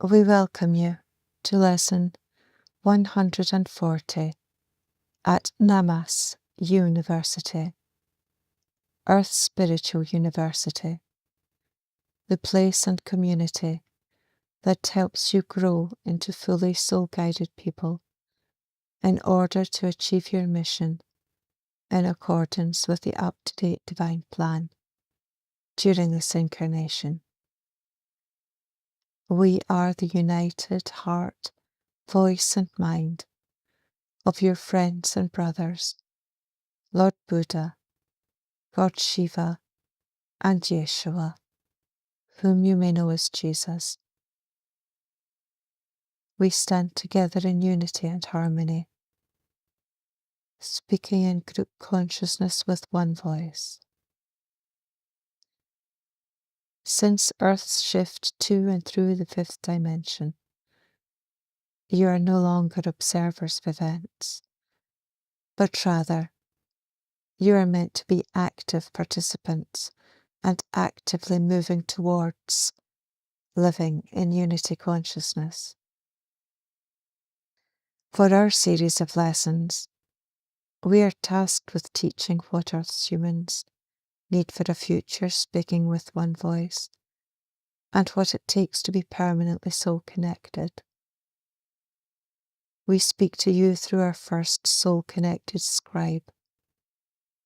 We welcome you to lesson 140 at Namas University, Earth Spiritual University, the place and community that helps you grow into fully soul-guided people in order to achieve your mission in accordance with the up-to-date divine plan during this incarnation. We are the united heart, voice and mind of your friends and brothers, Lord Buddha, God Shiva, and YESHUA, whom you may know as Jesus. We stand together in unity and harmony, speaking in group consciousness with one voice. Since Earth's shift to and through the fifth dimension, you are no longer observers of events, but rather you are meant to be active participants and actively moving towards living in unity consciousness. For our series of lessons, we are tasked with teaching what Earth's humans need for a future speaking with one voice, and what it takes to be permanently soul-connected. We speak to you through our first soul-connected scribe,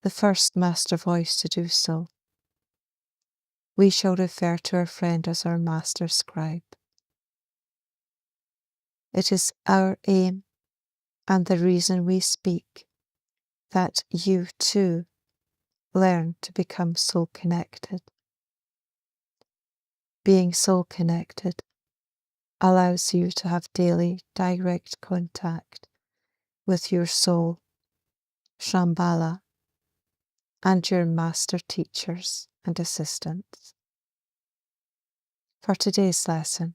the first master voice to do so. We shall refer to our friend as our master scribe. It is our aim and the reason we speak that you too learn to become soul-connected. Being soul-connected allows you to have daily direct contact with your soul, Shambhala, and your master teachers and assistants. For today's lesson,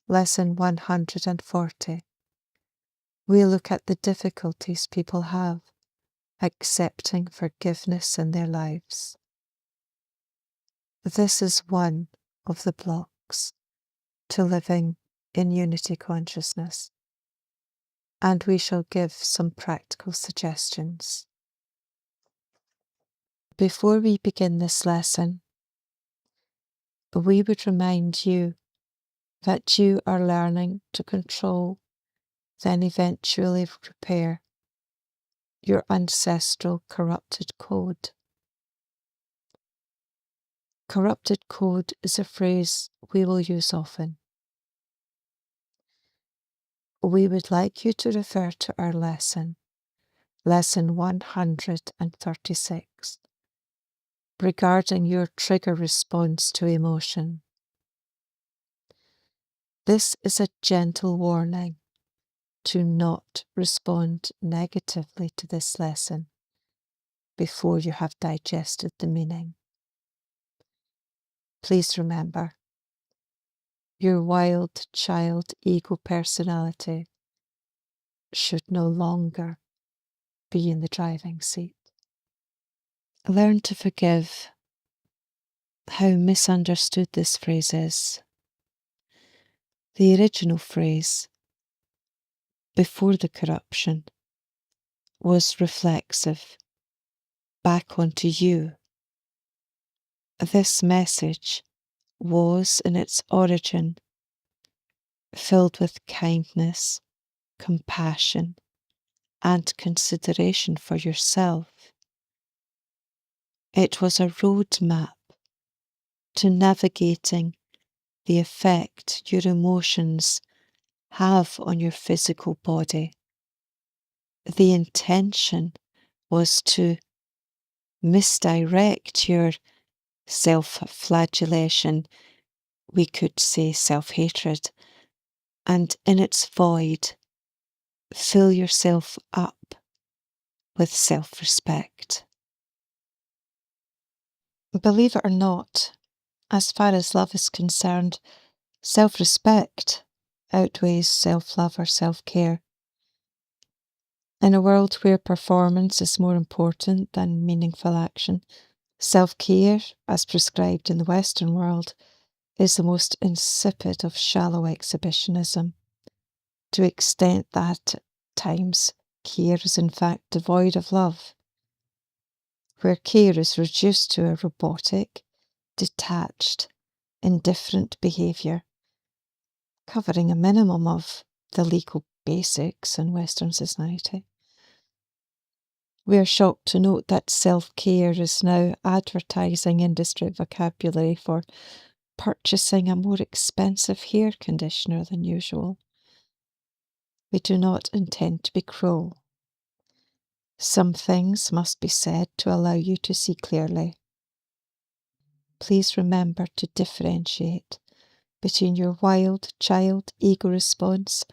lesson 140, we look at the difficulties people have accepting forgiveness in their lives. This is one of the blocks to living in unity consciousness, and we shall give some practical suggestions. Before we begin this lesson, we would remind you that you are learning to control, then eventually repair your ancestral corrupted code. Corrupted code is a phrase we will use often. We would like you to refer to our lesson 136, regarding your trigger response to emotion. This is a gentle warning to not respond negatively to this lesson before you have digested the meaning. Please remember, your wild child ego personality should no longer be in the driving seat. Learn to forgive. How misunderstood this phrase is. The original phrase, before the corruption, was reflexive, back onto you. This message was, in its origin, filled with kindness, compassion, and consideration for yourself. It was a roadmap to navigating the effect your emotions have on your physical body. The intention was to misdirect your self-flagellation, we could say self-hatred, and in its void, fill yourself up with self-respect. Believe it or not, as far as love is concerned, self-respect outweighs self-love or self-care. In a world where performance is more important than meaningful action, self-care, as prescribed in the Western world, is the most insipid of shallow exhibitionism, to the extent that at times care is in fact devoid of love, where care is reduced to a robotic, detached, indifferent behaviour, covering a minimum of the legal basics in Western society. We are shocked to note that self-care is now advertising industry vocabulary for purchasing a more expensive hair conditioner than usual. We do not intend to be cruel. Some things must be said to allow you to see clearly. Please remember to differentiate between your wild child ego response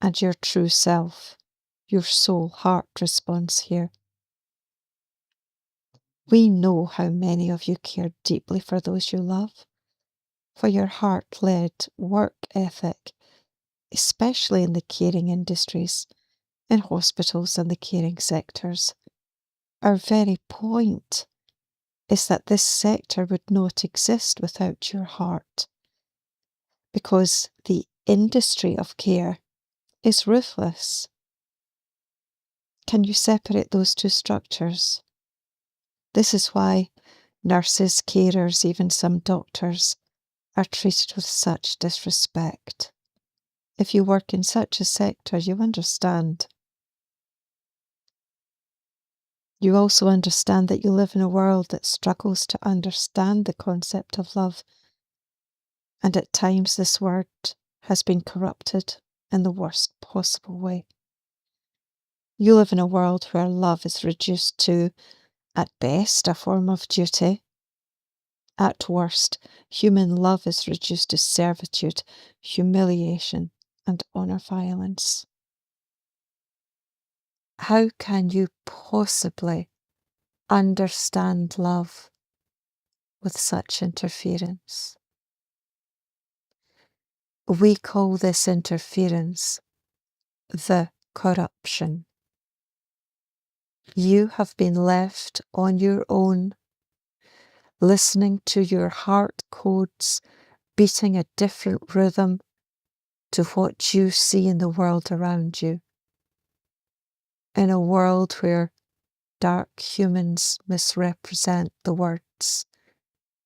and your true self, your soul heart response here. We know how many of you care deeply for those you love, for your heart-led work ethic, especially in the caring industries, in hospitals and the caring sectors. Our very point is that this sector would not exist without your heart, because the industry of care is ruthless. Can you separate those two structures? This is why nurses, carers, even some doctors are treated with such disrespect. If you work in such a sector, you understand. You also understand that you live in a world that struggles to understand the concept of love, and at times this word has been corrupted in the worst possible way. You live in a world where love is reduced to, at best, a form of duty. At worst, human love is reduced to servitude, humiliation, and honor violence. How can you possibly understand love with such interference? We call this interference the corruption. You have been left on your own, listening to your heart codes beating a different rhythm to what you see in the world around you. In a world where dark humans misrepresent the words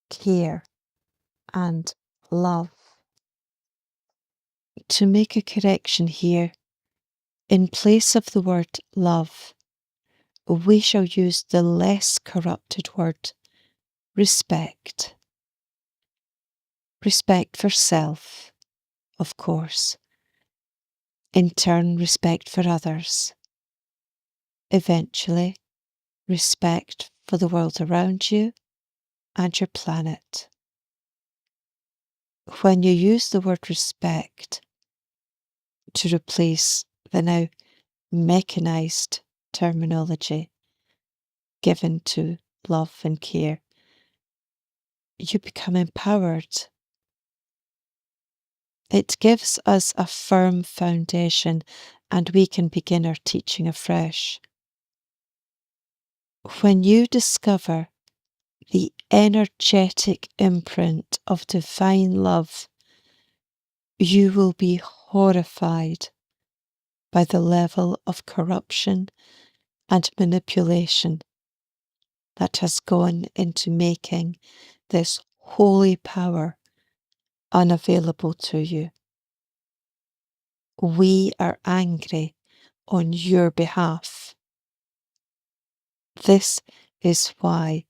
care and love. To make a correction here, in place of the word love, we shall use the less corrupted word respect. Respect for self, of course. In turn, respect for others. Eventually, respect for the world around you and your planet. When you use the word respect to replace the now mechanized terminology given to love and care, you become empowered. It gives us a firm foundation and we can begin our teaching afresh. When you discover the energetic imprint of divine love, you will be horrified by the level of corruption and manipulation that has gone into making this holy power unavailable to you. We are angry on your behalf. This is why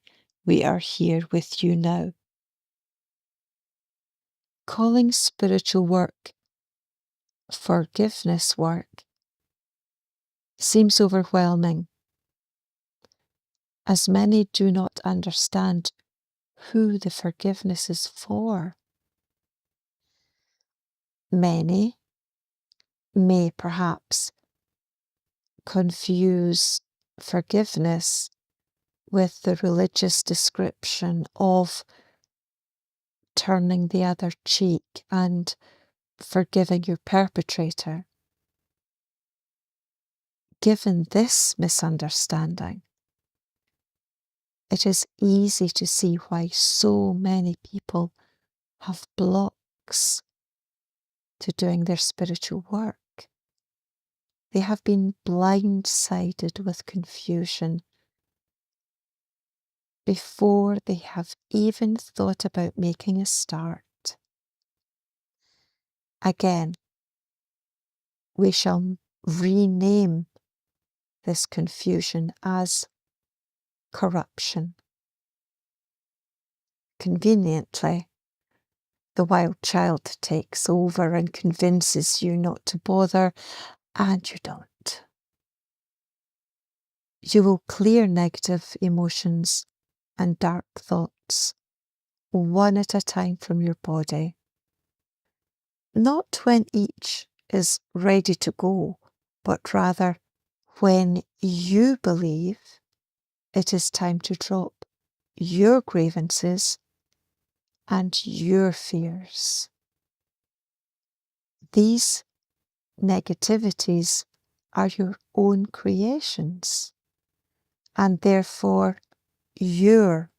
we are here with you now. Calling spiritual work forgiveness work seems overwhelming, as many do not understand who the forgiveness is for. Many may perhaps confuse forgiveness with the religious description of turning the other cheek and forgiving your perpetrator. Given this misunderstanding, it is easy to see why so many people have blocks to doing their spiritual work. They have been blindsided with confusion before they have even thought about making a start. Again, we shall rename this confusion as corruption. Conveniently, the wild child takes over and convinces you not to bother, and you don't. You will clear negative emotions and dark thoughts one at a time from your body. Not when each is ready to go, but rather when you believe it is time to drop your grievances and your fears. These negativities are your own creations and therefore your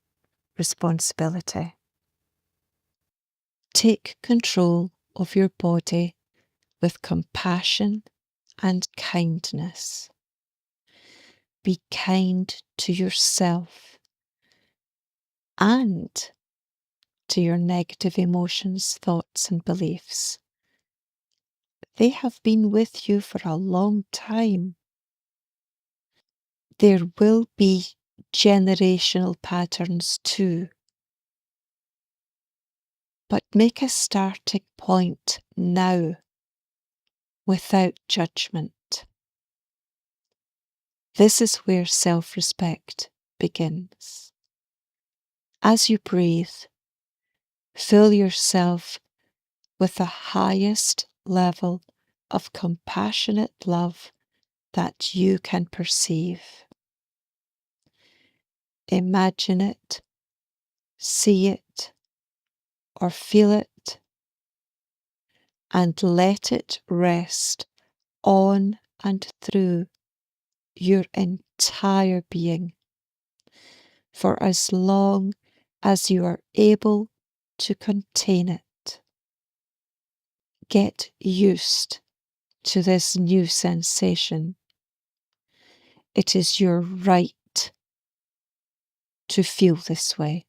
responsibility. Take control of your body with compassion and kindness. Be kind to yourself and to your negative emotions, thoughts, and beliefs. They have been with you for a long time. There will be generational patterns too. But make a starting point now without judgment. This is where self-respect begins. As you breathe, fill yourself with the highest level of compassionate love that you can perceive. Imagine it, see it, or feel it, and let it rest on and through your entire being for as long as you are able to contain it. Get used to this new sensation. It is your right to feel this way.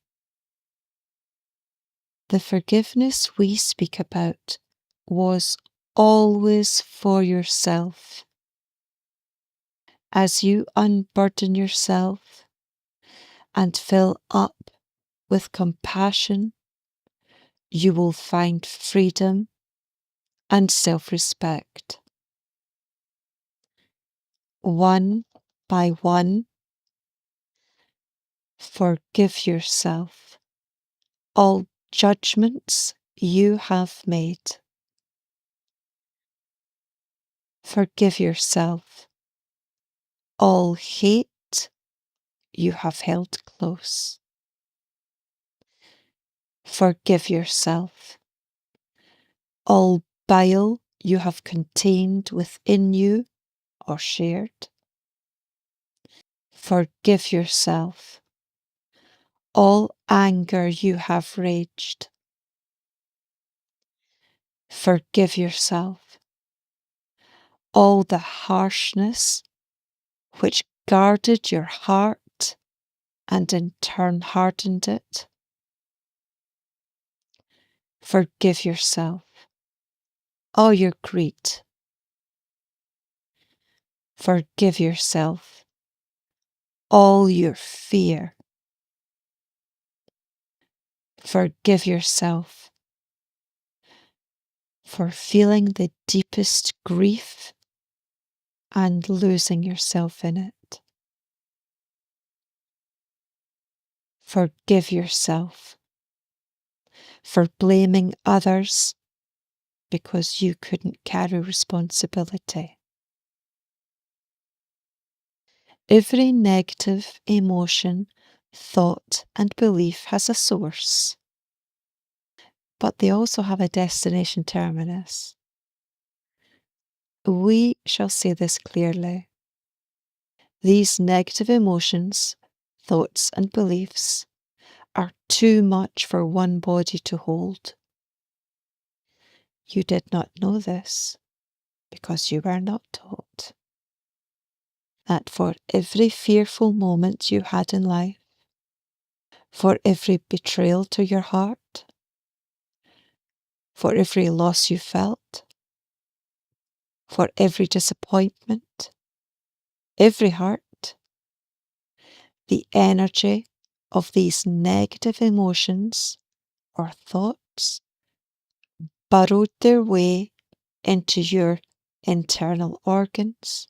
The forgiveness we speak about was always for yourself. As you unburden yourself and fill up with compassion, you will find freedom and self-respect. One by one, forgive yourself all judgments you have made. Forgive yourself all hate you have held close. Forgive yourself all bile you have contained within you or shared. Forgive yourself all anger you have raged. Forgive yourself all the harshness which guarded your heart and in turn hardened it. Forgive yourself all your greed. Forgive yourself all your fear. Forgive yourself for feeling the deepest grief and losing yourself in it. Forgive yourself for blaming others because you couldn't carry responsibility. Every negative emotion, thought, and belief has a source, but they also have a destination terminus. We shall say this clearly. These negative emotions, thoughts, and beliefs are too much for one body to hold. You did not know this because you were not taught that for every fearful moment you had in life, for every betrayal to your heart, for every loss you felt, for every disappointment, every hurt, the energy of these negative emotions or thoughts burrowed their way into your internal organs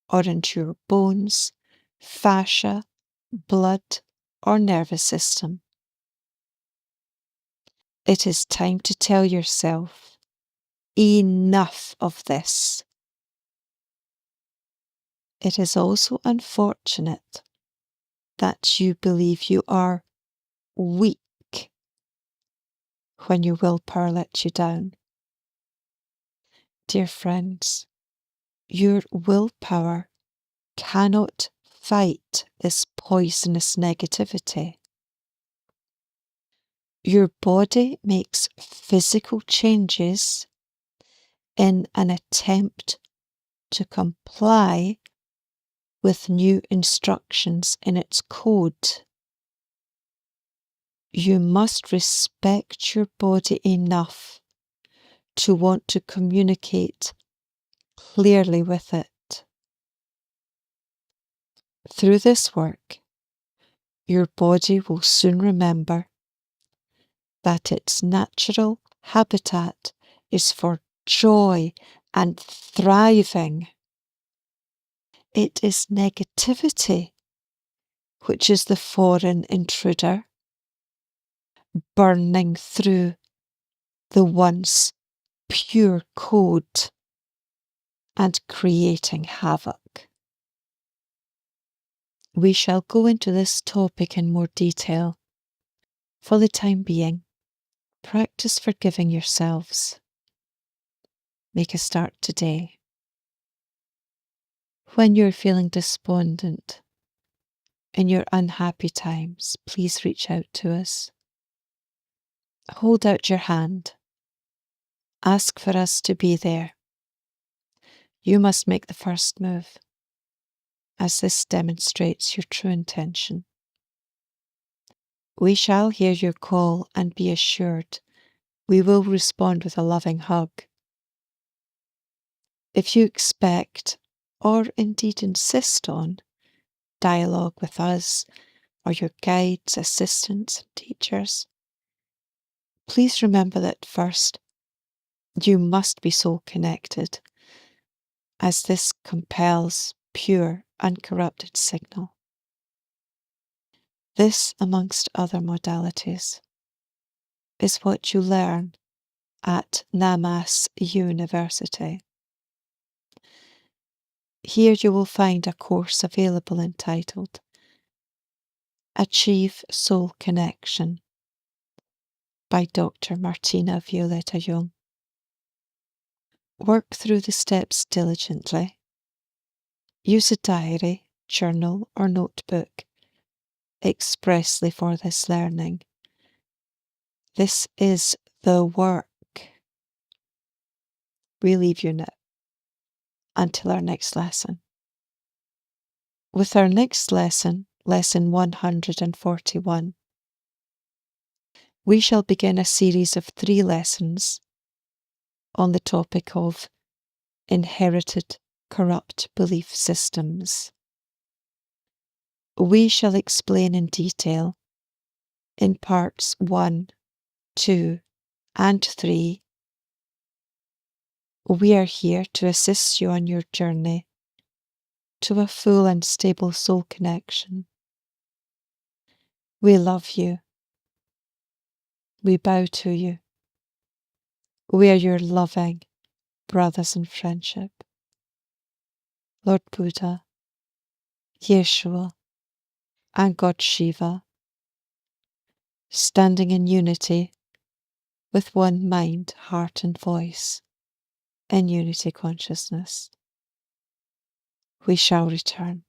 or into your bones, fascia, blood, or nervous system. It is time to tell yourself, enough of this. It is also unfortunate that you believe you are weak when your willpower lets you down. Dear friends, your willpower cannot fight this poisonous negativity. Your body makes physical changes in an attempt to comply with new instructions in its code. You must respect your body enough to want to communicate clearly with it. Through this work, your body will soon remember that its natural habitat is for joy and thriving. It is negativity which is the foreign intruder, burning through the once pure code and creating havoc. We shall go into this topic in more detail. For the time being, practice forgiving yourselves. Make a start today. When you're feeling despondent in your unhappy times, please reach out to us. Hold out your hand. Ask for us to be there. You must make the first move, as this demonstrates your true intention. We shall hear your call and be assured we will respond with a loving hug. If you expect, or indeed insist on, dialogue with us or your guides, assistants, and teachers, please remember that first, you must be soul connected, as this compels pure, uncorrupted signal. This, amongst other modalities, is what you learn at Namas University. Here you will find a course available entitled Achieve Soul Connection by Dr. Martina Violetta Jung. Work through the steps diligently. Use a diary, journal, or notebook expressly for this learning. This is the work. We leave you now until our next lesson. With our next lesson, lesson 141, we shall begin a series of 3 lessons on the topic of inherited corrupt belief systems. We shall explain in detail in parts 1, 2, and 3. We are here to assist you on your journey to a full and stable soul connection. We love you. We bow to you. We are your loving brothers in friendship. Lord Buddha, YESHUA, and God Shiva, standing in unity with one mind, heart, and voice, in unity consciousness. We shall return.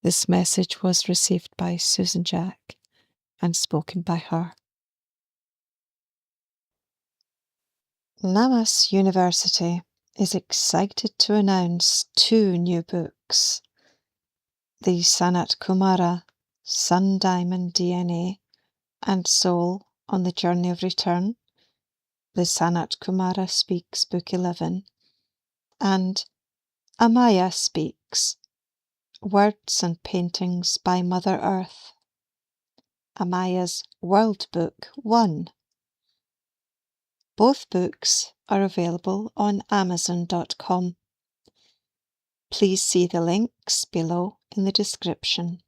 This message was received by Susan Jack and spoken by her. Namas University is excited to announce 2 new books. The SANAT KUMARA, Sun Diamond DNA and Soul on the Journey of Return, the SANAT KUMARA Speaks Book 11, and AMAYA Speaks, Words and Paintings by Mother Earth, AMAYA's World Book 1. Both books are available on Amazon.com. Please see the links below in the description.